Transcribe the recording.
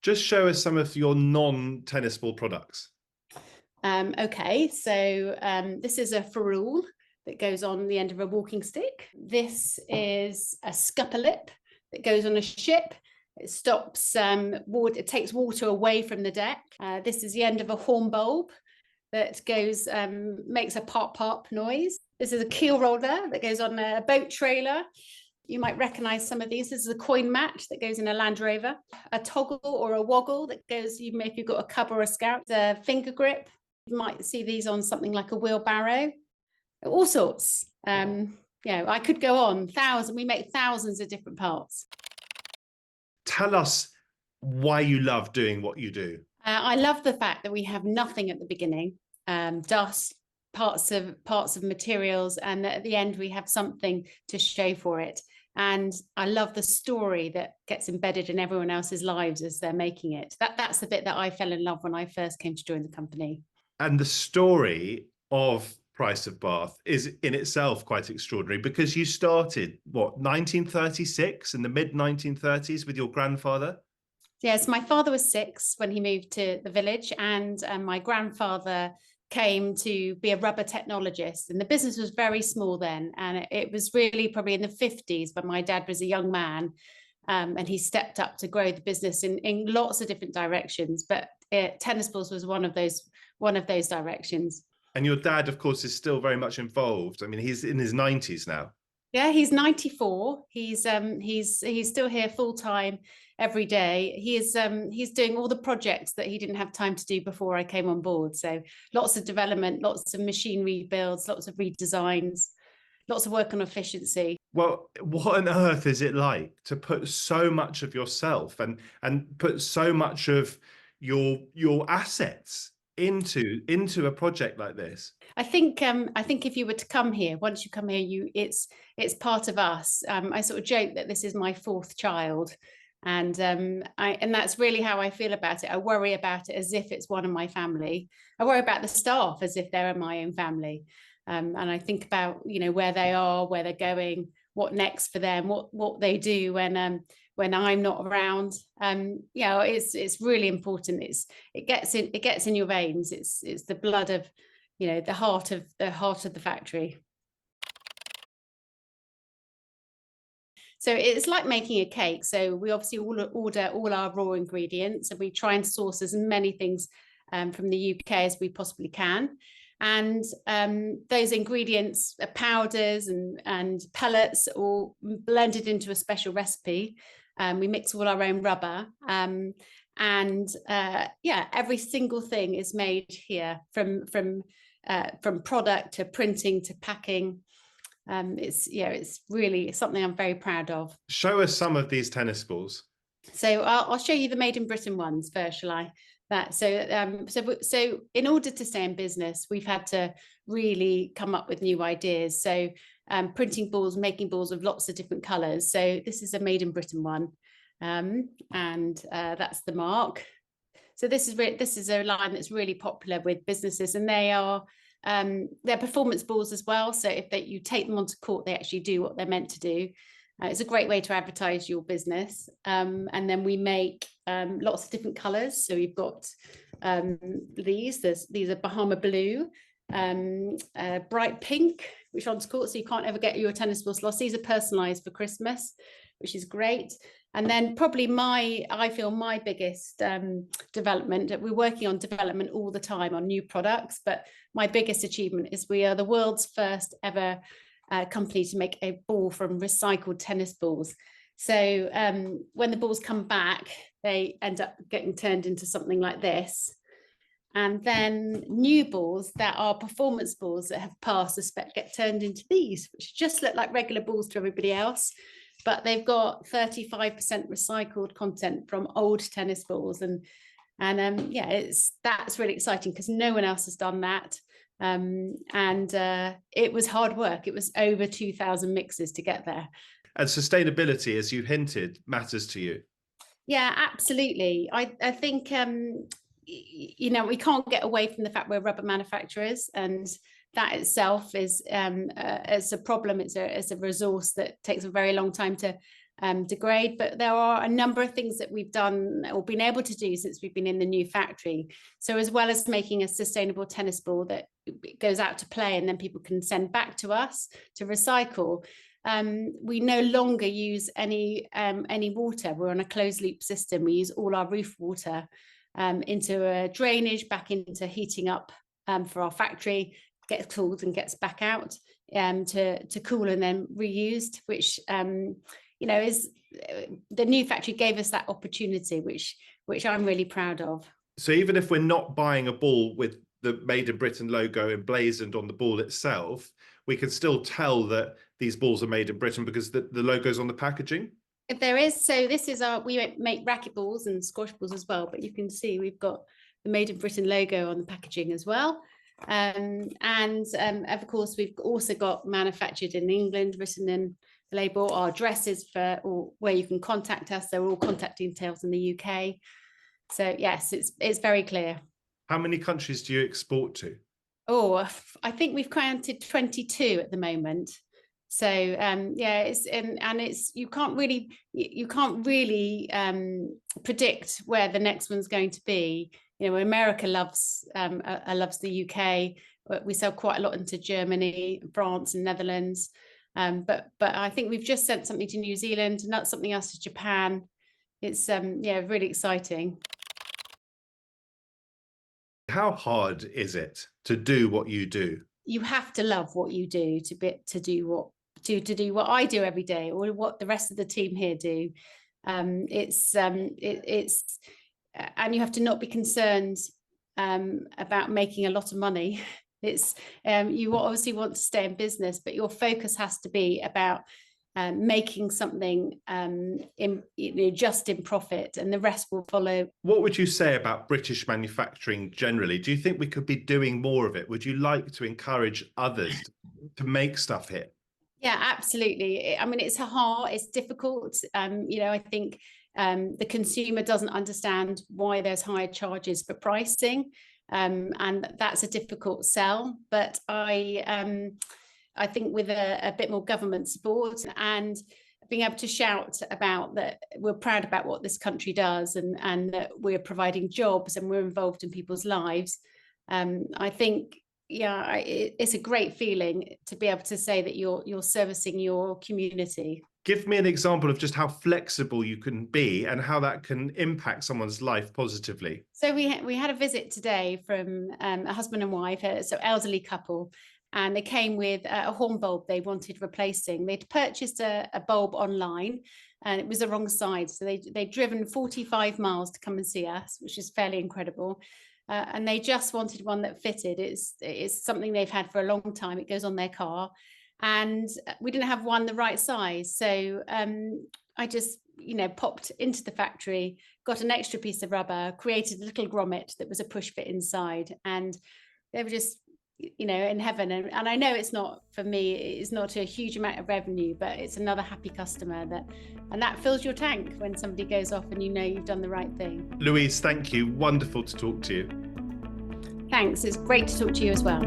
Just show us some of your non-tennis ball products. Okay, so this is a ferrule that goes on the end of a walking stick. This is a scupper lip that goes on a ship. It stops water, it takes water away from the deck. This is the end of a horn bulb that goes, makes a pop pop noise. This is a keel roller that goes on a boat trailer. You might recognize some of these. This is a coin mat that goes in a Land Rover, a toggle or a woggle that goes, if you've got a cub or a scout, a finger grip. You might see these on something like a wheelbarrow, all sorts. I could go on, we make thousands of different parts. Tell us why you love doing what you do. I love the fact that we have nothing at the beginning, dust, parts of materials, and at the end we have something to show for it. And I love the story that gets embedded in everyone else's lives as they're making it. That's the bit that I fell in love when I first came to join the company. And the story of Price of Bath is in itself quite extraordinary, because you started, 1936, in the mid-1930s with your grandfather? Yes, my father was 6 when he moved to the village, and my grandfather came to be a rubber technologist, and the business was very small then, and it was really probably in the 50s when my dad was a young man, and he stepped up to grow the business in lots of different directions, but tennis balls was one of those directions. And your dad, of course, is still very much involved. I mean, he's in his 90s now. Yeah, he's 94. He's still here full time every day. He's doing all the projects that he didn't have time to do before I came on board. So lots of development, lots of machine rebuilds, lots of redesigns, lots of work on efficiency. Well, what on earth is it like to put so much of yourself and put so much of your assets into a project like this? I think if you were to come here, once you come here, it's part of us. I sort of joke that this is my 4th child, and that's really how I feel about it. I worry about it as if it's one of my family. I worry about the staff as if they're my own family, and I think about where they are, where they're going, what next for them, what they do when I'm not around. It's really important. It gets in your veins. It's the blood of the heart of the factory. So it's like making a cake. So we obviously order all our raw ingredients, and we try and source as many things from the UK as we possibly can. And those ingredients are powders and pellets, all blended into a special recipe. We mix all our own rubber. Every single thing is made here, from product to printing to packing. It's really something I'm very proud of. Show us some of these tennis balls. So I'll show you the made in Britain ones first, shall I? So in order to stay in business, we've had to really come up with new ideas. So printing balls, making balls of lots of different colours. So this is a made in Britain one, and that's the mark. So this is a line that's really popular with businesses, and they're performance balls as well. So if you take them onto court, they actually do what they're meant to do. It's a great way to advertise your business. And then we make lots of different colours. So we've got these are Bahama blue, bright pink, which onto court, so you can't ever get your tennis balls lost. These are personalised for Christmas, which is great. And then probably I feel my biggest development, we're working on development all the time on new products, but my biggest achievement is we are the world's first ever company to make a ball from recycled tennis balls. So when the balls come back, they end up getting turned into something like this. And then new balls that are performance balls that have passed the spec get turned into these, which just look like regular balls to everybody else, but they've got 35% recycled content from old tennis balls. And that's really exciting because no one else has done that. It was hard work. It was over 2,000 mixes to get there. And sustainability, as you hinted, matters to you. Yeah, absolutely. I think, we can't get away from the fact we're rubber manufacturers, and that itself is a problem. It's a resource that takes a very long time to degrade. But there are a number of things that we've done or been able to do since we've been in the new factory. So as well as making a sustainable tennis ball that goes out to play and then people can send back to us to recycle, we no longer use any water. We're on a closed loop system. We use all our roof water into a drainage back into heating up for our factory, gets cooled and gets back out to cool and then reused, which is the new factory gave us that opportunity, which I'm really proud of. So even if we're not buying a ball with the Made in Britain logo emblazoned on the ball itself, we can still tell that these balls are made in Britain because the logo's on the packaging? If there is, so this is we make racket balls and squash balls as well, but you can see we've got the Made in Britain logo on the packaging as well. Of course, we've also got manufactured in England, written in the label. Our addresses or where you can contact us, they're all contact details in the UK. So yes, it's very clear. How many countries do you export to? Oh, I think we've counted 22 at the moment. So you can't really predict where the next one's going to be. America loves the UK. We sell quite a lot into Germany, France, and Netherlands. But I think we've just sent something to New Zealand, and that's something else to Japan. It's really exciting. How hard is it to do what you do? You have to love what you do to do what I do every day, or what the rest of the team here do. And you have to not be concerned about making a lot of money. It's you obviously want to stay in business, but your focus has to be about making something just in profit, and the rest will follow. What would you say about British manufacturing generally? Do you think we could be doing more of it? Would you like to encourage others to make stuff here? Yeah, absolutely. I mean, it's difficult. I think the consumer doesn't understand why there's higher charges for pricing, and that's a difficult sell. But I think with a bit more government support and being able to shout about that we're proud about what this country does, and that we're providing jobs and we're involved in people's lives, I think it's a great feeling to be able to say that you're servicing your community. Give me an example of just how flexible you can be and how that can impact someone's life positively. So we had a visit today from a husband and wife, so elderly couple, and they came with a horn bulb they wanted replacing. They'd purchased a bulb online and it was the wrong side. So they'd driven 45 miles to come and see us, which is fairly incredible. And they just wanted one that fitted. It's something they've had for a long time. It goes on their car. And we didn't have one the right size. So I just, popped into the factory, got an extra piece of rubber, created a little grommet that was a push fit inside. And they were just, in heaven. And I know it's not, for me, it's not a huge amount of revenue, but it's another happy customer and that fills your tank when somebody goes off and you've done the right thing. Louise, thank you. Wonderful to talk to you. Thanks. It's great to talk to you as well.